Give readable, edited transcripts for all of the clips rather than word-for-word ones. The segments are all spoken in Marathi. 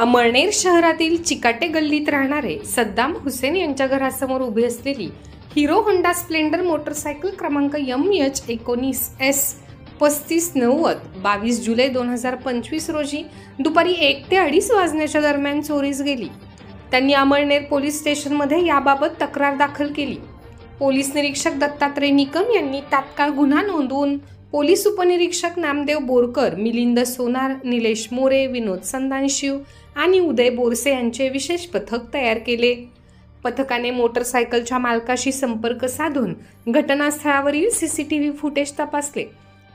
अमळनेर शहरातील चिकाटे गल्लीत राहणारे सद्दाम हुसेन यांच्या घरासमोर उभी असलेली हिरो होंडा स्प्लेंडर मोटरसायकल क्रमांक MH19S 3590 22 जुलै 2025 रोजी दुपारी 1 ते 2:30 वाजण्याच्या दरम्यान चोरीस गेली। त्यांनी अमळनेर पोलीस स्टेशनमध्ये याबाबत तक्रार दाखल केली। पोलीस निरीक्षक दत्तात्रय निकम यांनी तात्काळ गुन्हा नोंदवून पोलीस उपनिरीक्षक नामदेव बोरकर, मिलिंद सोनार, निलेश मोरे, विनोद संदानशिव आणि उदय बोरसे यांचे विशेष पथक तयार केले। पथकाने मोटरसायकलच्या मालकाशी संपर्क साधून घटनास्थळावरील CCTV फुटेज तपासले।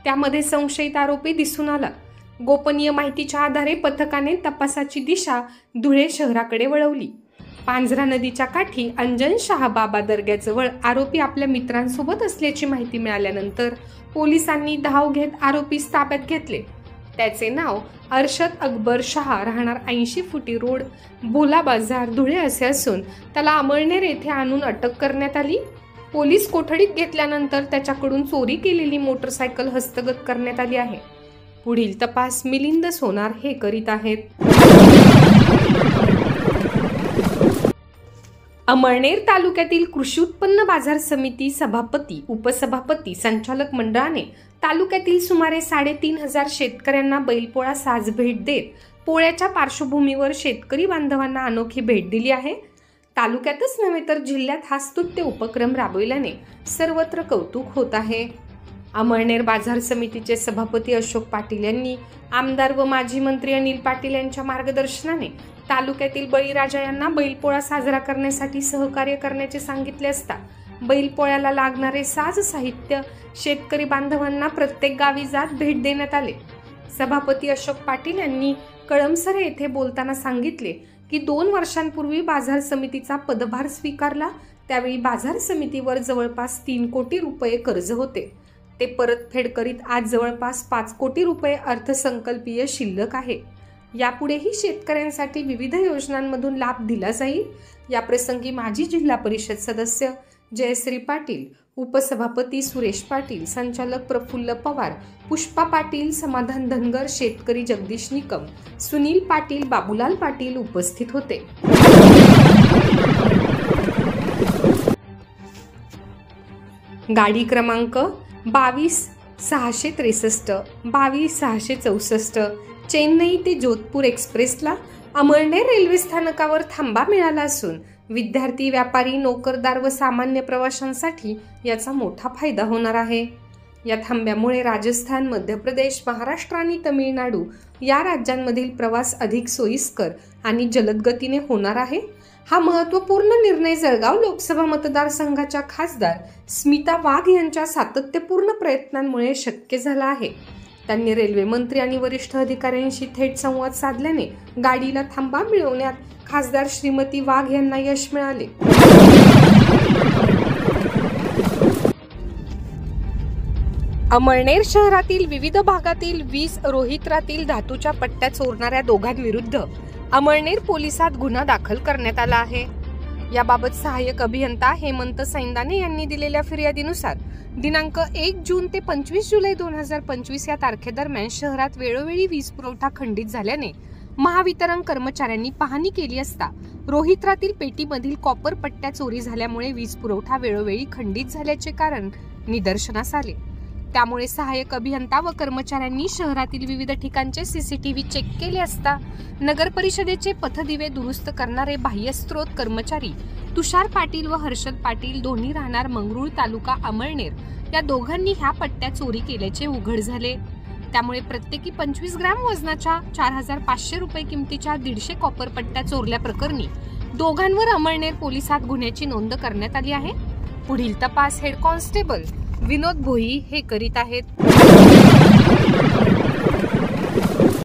त्यामध्ये संशयित आरोपी दिसून आला। गोपनीय माहितीच्या आधारे पथकाने तपासाची दिशा धुळे शहराकडे वळवली। पांझरा नदीच्या काठी अंजन शाह बाबा दर्ग्याजवळ आरोपी आपल्या मित्रांसोबत असल्याची माहिती मिळाल्यानंतर पोलिसांनी धाव घेत आरोपीस ताब्यात घेतले। त्याचे नाव अर्शद अकबर शाह, राहणार 80 फुटी रोड, भोला बाजार, धुळे असे असून त्याला अमळनेर येथे आणून अटक करण्यात आली। पोलीस कोठडीत घेतल्यानंतर त्याच्याकडून चोरी केलेली मोटरसायकल हस्तगत करण्यात आली आहे। पुढील तपास मिलिंद सोनार हे करीत आहेत। अमळनेर तालुक्यातील कृषी उत्पन्न बाजार समिती सभापती, उपसभापती, संचालक मंडळाने तालुक्यातील सुमारे 3,500 शेतकऱ्यांना बैलपोळा साज भेट देत पोळ्याच्या पार्श्वभूमीवर शेतकरी बांधवांना अनोखी भेट दिली आहे। तालुक्यातच नव्हे तर जिल्ह्यात हा स्तुत्य उपक्रम राबविल्याने सर्वत्र कौतुक होत आहे। अमळनेर बाजार समितीचे सभापती अशोक पाटील यांनी आमदार व माजी मंत्री अनिल पाटील यांच्या मार्गदर्शनाने तालुक्यातील बळीराजा यांना बैलपोळा साजरा करण्यासाठी सहकार्य करण्याचे सांगितले असता बैलपोळ्याला लागणारे साज साहित्य शेतकरी बांधवांना प्रत्येक गावी जात भेट देण्यात आले। सभापती अशोक पाटील यांनी कळमसरे येथे बोलताना सांगितले की 2 वर्षांपूर्वी बाजार समितीचा पदभार स्वीकारला, त्यावेळी बाजार समितीवर जवळपास 3 कोटी रुपये कर्ज होते। ते परतफेड करीत आज जवळपास 5 कोटी रुपये अर्थसंकल्पीय शिल्लक आहे। यापुढेही शेतकऱ्यांसाठी विविध योजनांमधून लाभ दिला जाईल। या प्रसंगी माजी जिल्हा परिषद सदस्य जयश्री पाटील, उपसभापती सुरेश पाटील, संचालक प्रफुल्ल पवार, पुष्पा पाटील, समाधान धनगर, शेतकरी जगदीश निकम, सुनील पाटील, बाबूलाल पाटील उपस्थित होते। गाडी क्रमांक 22,663, 22,664 चेन्नई ते जोधपूर एक्सप्रेसला अमळनेर रेल्वे स्थानकावर थांबा मिळाला असून विद्यार्थी, व्यापारी, नोकरदार व सामान्य प्रवाशांसाठी याचा मोठा फायदा होणार आहे। या थांब्यामुळे राजस्थान, मध्य प्रदेश, महाराष्ट्र आणि तमिळनाडू या राज्यांमधील प्रवास अधिक सोयीस्कर आणि जलद गतीने होणार आहे। हा महत्त्वपूर्ण निर्णय जळगाव लोकसभा मतदारसंघाच्या खासदार स्मिता वाघ यांच्या सातत्यपूर्ण प्रयत्नांमुळे शक्य झाला आहे। त्यांनी रेल्वे मंत्री आणि वरिष्ठ अधिकाऱ्यांशी थेट संवाद साधल्याने गाडीला थांबा मिळवण्यात खासदार श्रीमती वाघ यांना यश मिळाले। अमळनेर शहरातील विविध भागातील वीज रोहित्रातील धातूच्या पट्ट्या चोरणाऱ्या दोघांविरुद्ध अमळनेर पोलिसात गुन्हा दाखल करण्यात आला आहे। याबाबत सहाय्यक अभियंता हेमंत सैंदाने यांनी दिलेल्या फिर्यादीनुसार दिनांक 1 जून ते 25 जुलै 2025 या तारखेदरम्यान शहरात वेळोवेळी वीज पुरवठा खंडित झाल्याने महावितरण कर्मचाऱ्यांनी पाहणी केली असता रोहित्रातील पेटीमधील कॉपर पट्ट्या चोरी झाल्यामुळे वीज पुरवठा वेळोवेळी खंडित झाल्याचे कारण निदर्शनास आले। त्यामुळे सहाय्यक अभियंता व कर्मचाऱ्यांनी शहरातील विविध ठिकाणचे CCTV चेक केले असता नगर परिषदेचे पथदिवे दुरुस्त करणारे बाह्यस्त्रोत कर्मचारी तुषार पाटील व हर्षद पाटील, दोन्ही राहणार मंगरुळ, तालुका अमळनेर, या दोघांनी ह्या पट्ट्या चोरी केल्याचे उघड झाले। त्यामुळे प्रत्येकी 25 ग्रॅम वजनाच्या 4,500 रुपये किमतीच्या 150 कॉपर पट्ट्या चोरल्या प्रकरणी दोघांवर अमळनेर पोलिसात गुन्ह्याची नोंद करण्यात आली आहे। पुढील तपास हेड कॉन्स्टेबल विनोद भोई हे करीत आहेत।